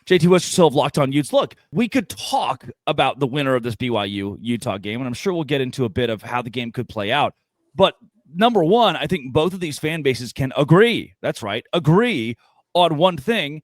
JT Wistrcill of Locked On Utes. Look, we could talk about the winner of this BYU-Utah game, and I'm sure we'll get into a bit of how the game could play out. But number one, I think both of these fan bases can agree. That's right, agree on one thing.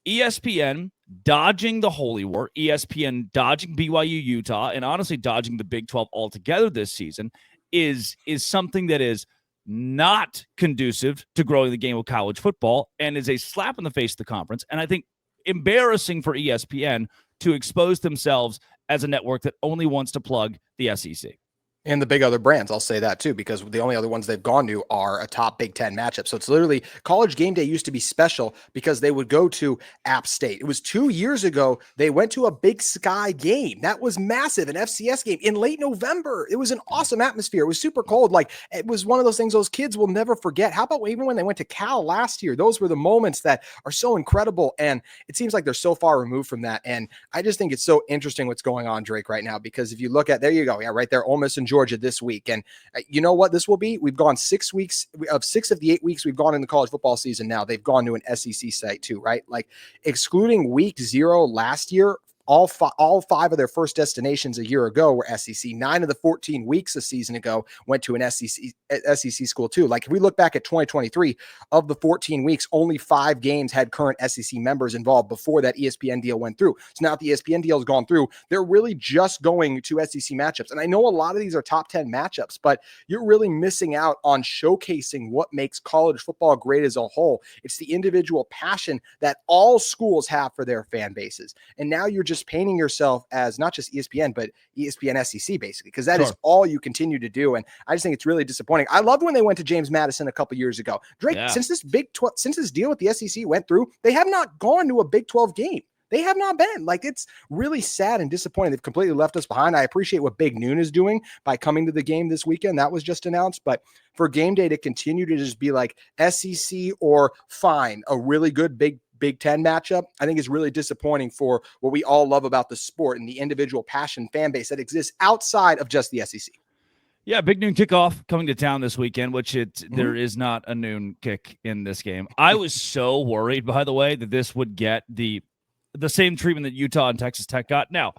ESPN dodging the Holy War, ESPN dodging BYU-Utah, and honestly dodging the Big 12 altogether this season is something that is not conducive to growing the game of college football and is a slap in the face of the conference. And I think embarrassing for ESPN to expose themselves as a network that only wants to plug the SEC. And the big other brands, I'll say that too, because the only other ones they've gone to are a top Big Ten matchup. So it's literally College Game Day used to be special because they would go to App State. It was 2 years ago. They went to a Big Sky game. That was massive, an FCS game in late November. It was an awesome atmosphere. It was super cold. Like, it was one of those things those kids will never forget. How about even when they went to Cal last year? Those were the moments that are so incredible. And it seems like they're so far removed from that. And I just think it's so interesting what's going on, Drake, right now, because if you look at, there you go. Yeah, right there. Ole Miss and Georgia this week. And you know what this will be? We've gone 6 weeks of 6 of the 8 weeks we've gone in the college football season. Now they've gone to an SEC site too, right? Like, excluding week 0 last year, all five of their first destinations a year ago were SEC. 9 of the 14 weeks a season ago went to an SEC school too. Like, if we look back at 2023, of the 14 weeks, only 5 games had current SEC members involved before that ESPN deal went through. So now that the ESPN deal has gone through, they're really just going to SEC matchups. And I know a lot of these are top 10 matchups, but you're really missing out on showcasing what makes college football great as a whole. It's the individual passion that all schools have for their fan bases. And now you're just painting yourself as not just ESPN, but ESPN SEC, basically, because that is all you continue to do. And I just think it's really disappointing. I loved when they went to James Madison a couple years ago. Drake, since this since this deal with the SEC went through, they have not gone to a Big 12 game. They have not been. Like, it's really sad and disappointing. They've completely left us behind. I appreciate what Big Noon is doing by coming to the game this weekend. That was just announced. But for Game Day to continue to just be like SEC or fine, a really good Big Ten matchup, I think is really disappointing for what we all love about the sport and the individual passion fan base that exists outside of just the SEC. Yeah, big noon kickoff coming to town this weekend, which there is not a noon kick in this game. I was so worried, by the way, that this would get the same treatment that Utah and Texas Tech got. Now,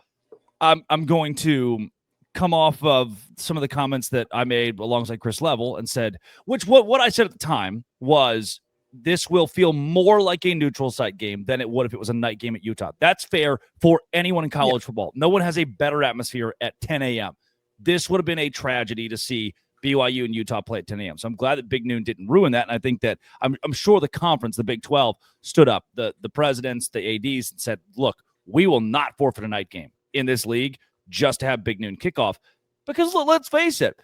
I'm going to come off of some of the comments that I made alongside Chris Level and said, what I said at the time was, this will feel more like a neutral site game than it would if it was a night game at Utah. That's fair for anyone in college football. No one has a better atmosphere at 10 a.m. This would have been a tragedy to see BYU and Utah play at 10 a.m. So I'm glad that Big Noon didn't ruin that. And I think that I'm sure the conference, the Big 12, stood up, the presidents, the ADs, and said, look, we will not forfeit a night game in this league just to have Big Noon kickoff. Because let's face it,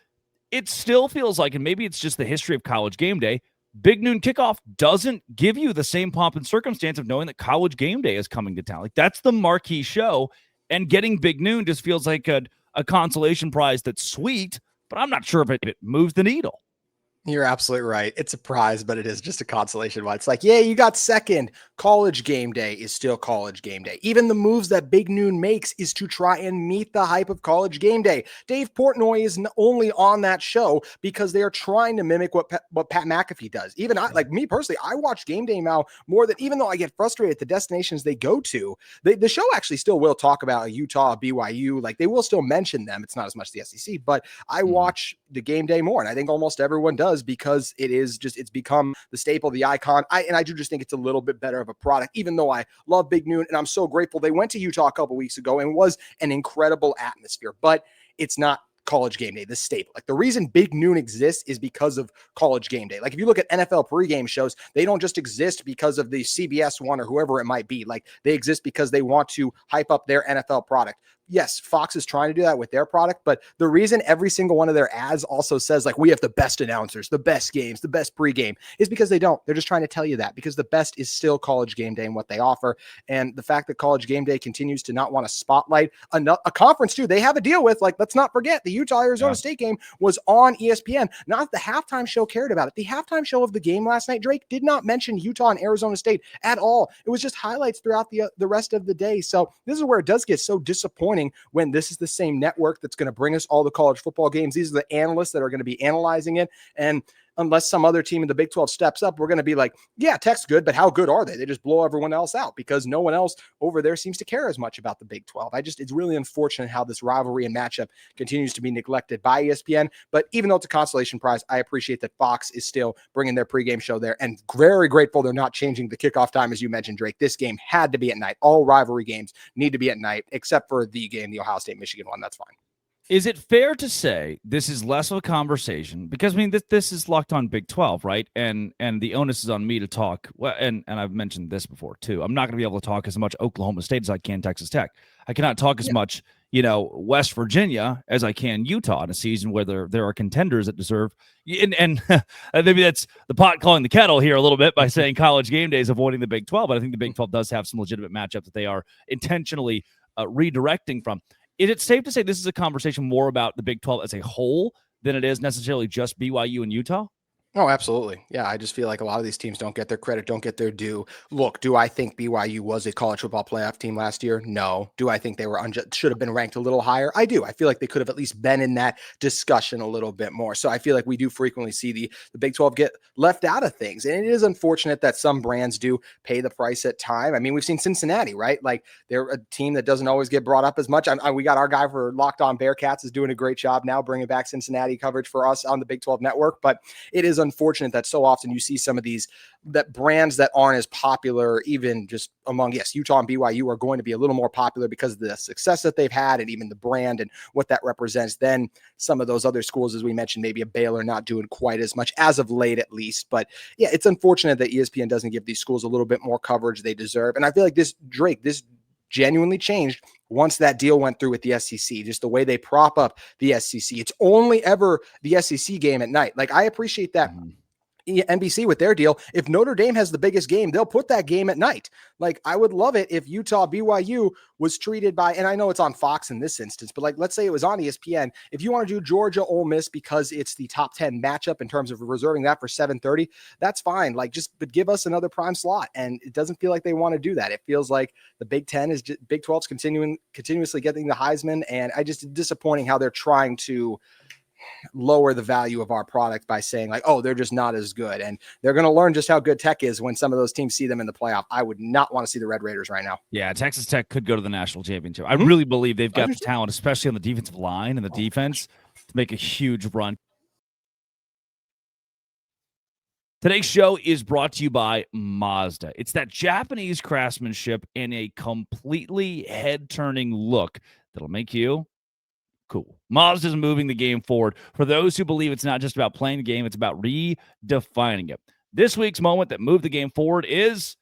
it still feels like, and maybe it's just the history of College Game Day, Big Noon kickoff doesn't give you the same pomp and circumstance of knowing that College Game Day is coming to town. Like, that's the marquee show, and getting Big Noon just feels like a consolation prize that's sweet, but I'm not sure if it moves the needle. You're absolutely right. It's a prize, but it is just a consolation prize. It's like, yeah, you got second. College Game Day is still College Game Day. Even the moves that Big Noon makes is to try and meet the hype of College Game Day. Dave Portnoy is only on that show because they are trying to mimic what Pat McAfee does. Even like me personally, I watch Game Day now more than, even though I get frustrated at the destinations they go to, the show actually still will talk about Utah, BYU. Like, they will still mention them. It's not as much the SEC, but I watch the Game Day more. And I think almost everyone does, because it's become the staple, the icon. I do just think it's a little bit better of a product, even though I love Big Noon and I'm so grateful they went to Utah a couple weeks ago and was an incredible atmosphere, but it's not College Game Day, the staple. Like, the reason Big Noon exists is because of College Game Day. Like, if you look at NFL pregame shows, they don't just exist because of the CBS one or whoever it might be. Like, they exist because they want to hype up their NFL product. Yes, Fox is trying to do that with their product, but the reason every single one of their ads also says, like, we have the best announcers, the best games, the best pregame, is because they don't. They're just trying to tell you that, because the best is still College Game Day and what they offer. And the fact that College Game Day continues to not want to spotlight a conference too, they have a deal with, like, let's not forget, the Utah-Arizona State game was on ESPN. Not the halftime show cared about it. The halftime show of the game last night, Drake, did not mention Utah and Arizona State at all. It was just highlights throughout the rest of the day. So this is where it does get so disappointing when this is the same network that's going to bring us all the college football games. These are the analysts that are going to be analyzing it. And unless some other team in the Big 12 steps up, we're going to be like, yeah, Tech's good, but how good are they? They just blow everyone else out because no one else over there seems to care as much about the Big 12. It's really unfortunate how this rivalry and matchup continues to be neglected by ESPN. But even though it's a consolation prize, I appreciate that Fox is still bringing their pregame show there, and very grateful they're not changing the kickoff time, as you mentioned, Drake. This game had to be at night. All rivalry games need to be at night, except for the game, the Ohio State-Michigan one. That's fine. Is it fair to say this is less of a conversation? Because, I mean, this is Locked On Big 12, right? And the onus is on me to talk. Well, and I've mentioned this before, too. I'm not going to be able to talk as much Oklahoma State as I can Texas Tech. I cannot talk as much, West Virginia as I can Utah in a season where there are contenders that deserve. And maybe that's the pot calling the kettle here a little bit by saying College Game Day is avoiding the Big 12. But I think the Big 12 does have some legitimate matchups that they are intentionally redirecting from. Is it safe to say this is a conversation more about the Big 12 as a whole than it is necessarily just BYU and Utah? Oh, absolutely. Yeah, I just feel like a lot of these teams don't get their credit, don't get their due. Look, do I think BYU was a college football playoff team last year? No. Do I think they were should have been ranked a little higher? I do. I feel like they could have at least been in that discussion a little bit more. So I feel like we do frequently see the Big 12 get left out of things. And it is unfortunate that some brands do pay the price at time. I mean, we've seen Cincinnati, right? Like they're a team that doesn't always get brought up as much. We got our guy for Locked On Bearcats is doing a great job now bringing back Cincinnati coverage for us on the Big 12 network. But it is unfortunate that so often you see some of these that brands that aren't as popular, even just among, Utah and BYU are going to be a little more popular because of the success that they've had and even the brand and what that represents. Then some of those other schools, as we mentioned, maybe a Baylor not doing quite as much as of late, at least. But yeah, it's unfortunate that ESPN doesn't give these schools a little bit more coverage they deserve. And I feel like this genuinely changed once that deal went through with the SEC, just the way they prop up the SEC. It's only ever the SEC game at night. Like I appreciate that. NBC with their deal, if Notre Dame has the biggest game, they'll put that game at night. Like I would love it if Utah BYU was treated by, and I know it's on Fox in this instance, but like let's say it was on ESPN. If you want to do Georgia Ole Miss because it's the top 10 matchup in terms of reserving that for 7:30, that's fine. Like but give us another prime slot. And it doesn't feel like they want to do that. It feels like the Big 10 is Big 12's continuously getting the Heisman, and it's disappointing how they're trying to lower the value of our product by saying like, oh, they're just not as good. And they're going to learn just how good Tech is when some of those teams see them in the playoff. I would not want to see the Red Raiders right now. Yeah, Texas Tech could go to the national championship. I really believe they've got the talent, especially on the defensive line and the defense, to make a huge run. Today's show is brought to you by Mazda. It's that Japanese craftsmanship and a completely head-turning look that'll make you cool. Mazda's moving the game forward. For those who believe it's not just about playing the game, it's about redefining it. This week's moment that moved the game forward is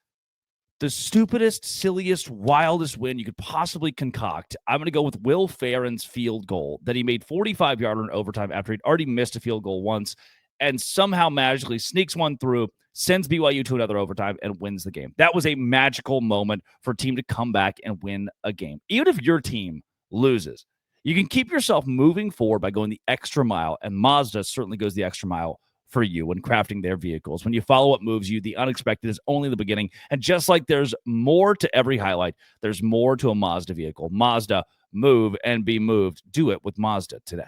the stupidest, silliest, wildest win you could possibly concoct. I'm going to go with Will Farron's field goal that he made 45-yarder in overtime after he'd already missed a field goal once and somehow magically sneaks one through, sends BYU to another overtime, and wins the game. That was a magical moment for a team to come back and win a game. Even if your team loses, you can keep yourself moving forward by going the extra mile, and Mazda certainly goes the extra mile for you when crafting their vehicles. When you follow what moves you, the unexpected is only the beginning. And just like there's more to every highlight, there's more to a Mazda vehicle. Mazda, move and be moved. Do it with Mazda today.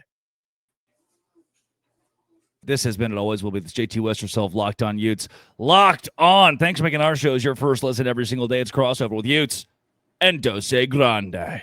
This has been and always will be this JT Wistrcill of Locked On Utes. Locked On. Thanks for making our shows your first listen every single day. It's Crossover with Utes and Dose Grande.